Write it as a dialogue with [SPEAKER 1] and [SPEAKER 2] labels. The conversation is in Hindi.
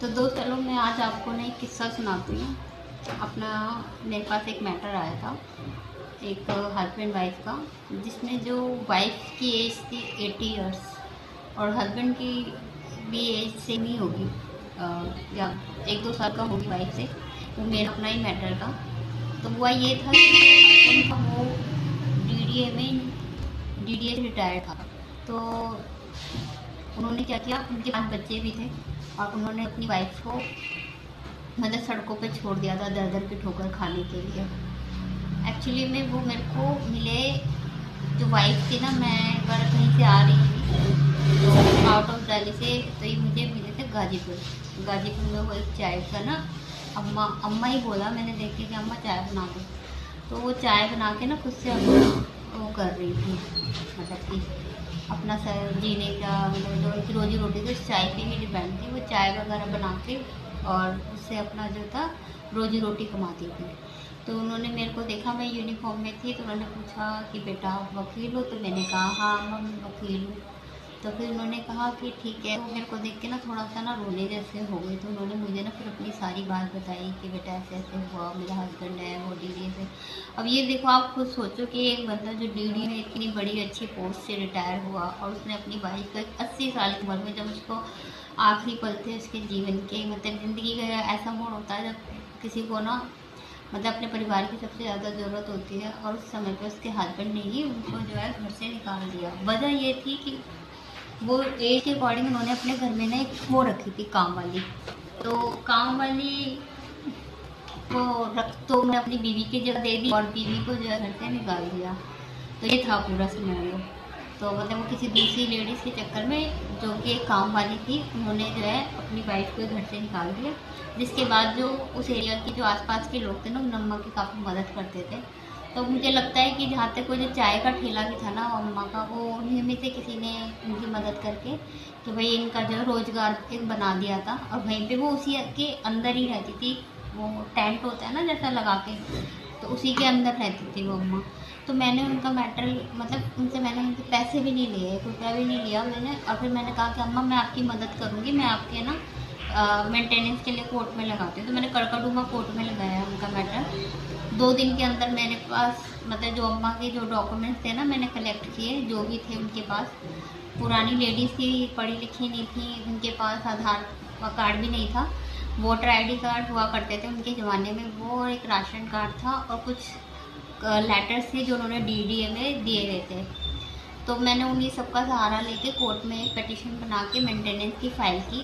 [SPEAKER 1] तो दोस्त चलो मैं आज आपको ना एक किस्सा सुनाती हूँ। अपना मेरे पास एक मैटर आया था, एक हस्बैंड वाइफ का, जिसमें जो वाइफ की एज थी 80 इयर्स और हस्बैंड की भी एज सेम ही होगी, या 1-2 साल कम होगी वाइफ से। वो मेरा अपना ही मैटर था। तो हुआ ये था कि हस्बैंड का वो डीडीए से रिटायर्ड था। तो उन्होंने क्या किया, उनके 5 बच्चे भी थे और उन्होंने अपनी वाइफ को मतलब सड़कों पे छोड़ दिया था दर दर की ठोकर खाने के लिए। एक्चुअली में वो मेरे को मिले, जो वाइफ थी ना, मैं एक बार कहीं से आ रही थी तो आउट ऑफ दिल्ली से, तो ये मुझे मिले थे गाजीपुर में। वो एक चाय का ना, अम्मा ही बोला, मैंने देख के कि अम्मा चाय बना दो। तो वो चाय बना के ना खुद से वो कर रही थी, मतलब कि अपना सर जीने का मतलब जो रोजी रोटी तो चाय पे ही डिपेंड थी। वो चाय वगैरह बना के और उससे अपना जो था रोजी रोटी कमाती थी। तो उन्होंने मेरे को देखा, मैं यूनिफॉर्म में थी, तो उन्होंने पूछा कि बेटा आप वकील हो? तो मैंने कहा हाँ मैं वकील हूँ। तो फिर उन्होंने कहा कि ठीक है। तो मेरे को देख के ना थोड़ा सा ना रोने जैसे हो गई। तो उन्होंने मुझे ना फिर अपनी सारी बात बताई कि बेटा ऐसे ऐसे हुआ, मेरा हस्बैंड है वो डीडी से। अब ये देखो, आप खुद सोचो कि एक बंदा जो डीडी में इतनी बड़ी अच्छी पोस्ट से रिटायर हुआ और उसने अपनी वाइफ को 80 साल की उम्र में, जब उसको आखिरी पल थे उसके जीवन के, मतलब ज़िंदगी का ऐसा मोड़ होता है जब किसी को ना मतलब अपने परिवार की सबसे ज़्यादा ज़रूरत होती है, और उस समय पर उसके हस्बैंड ने ही उनको जो है घर से निकाल दिया। वजह ये थी कि वो एज के अकॉर्डिंग उन्होंने अपने घर में ना एक वो रखी थी, काम वाली। तो काम वाली को रख तो मैं अपनी बीवी की जगह दे दी और बीवी को जो है घर से निकाल दिया। तो ये था पूरा सिनेरियो। तो मतलब वो किसी दूसरी लेडीज़ के चक्कर में, जो कि एक काम वाली थी, उन्होंने जो है अपनी वाइफ को घर से निकाल दिया। जिसके बाद जो उस एरिया की जो आसपास के लोग थे ना, उन अम्मा की काफ़ी मदद करते थे। तो मुझे लगता है कि जहाँ तक वो जो चाय का ठेला भी था ना अम्मा का, वो उन्हीं में से किसी ने उनकी मदद करके कि भाई इनका जो रोज़गार एक बना दिया था, और वहीं पे वो उसी के अंदर ही रहती थी। वो टेंट होता है ना जैसा लगा के, तो उसी के अंदर रहती थी वो अम्मा। तो मैंने उनका मैटर मतलब उनसे मैंने उनके पैसे भी नहीं लिए, एक रुपया भी नहीं लिया मैंने। और फिर मैंने कहा कि अम्मा मैं आपकी मदद करूँगी, मैं आपके ना मेंटेनेंस के लिए कोर्ट में लगाती हूँ। तो मैंने कड़कड़डूमा कोर्ट में लगाया उनका मैटर। 2 दिन के अंदर मेरे पास मतलब जो अम्मा के जो डॉक्यूमेंट्स थे ना, मैंने कलेक्ट किए, जो भी थे उनके पास। पुरानी लेडीज़ थी, पढ़ी लिखी नहीं थी, उनके पास आधार कार्ड भी नहीं था। वोटर आईडी कार्ड हुआ करते थे उनके ज़माने में, वो एक राशन कार्ड था और कुछ लेटर्स थे जो उन्होंने डीडीए में दिए गए थे। तो मैंने उन्हीं सबका सहारा लेके कोर्ट में एक पिटीशन बना के मेंटेनेंस की फ़ाइल की।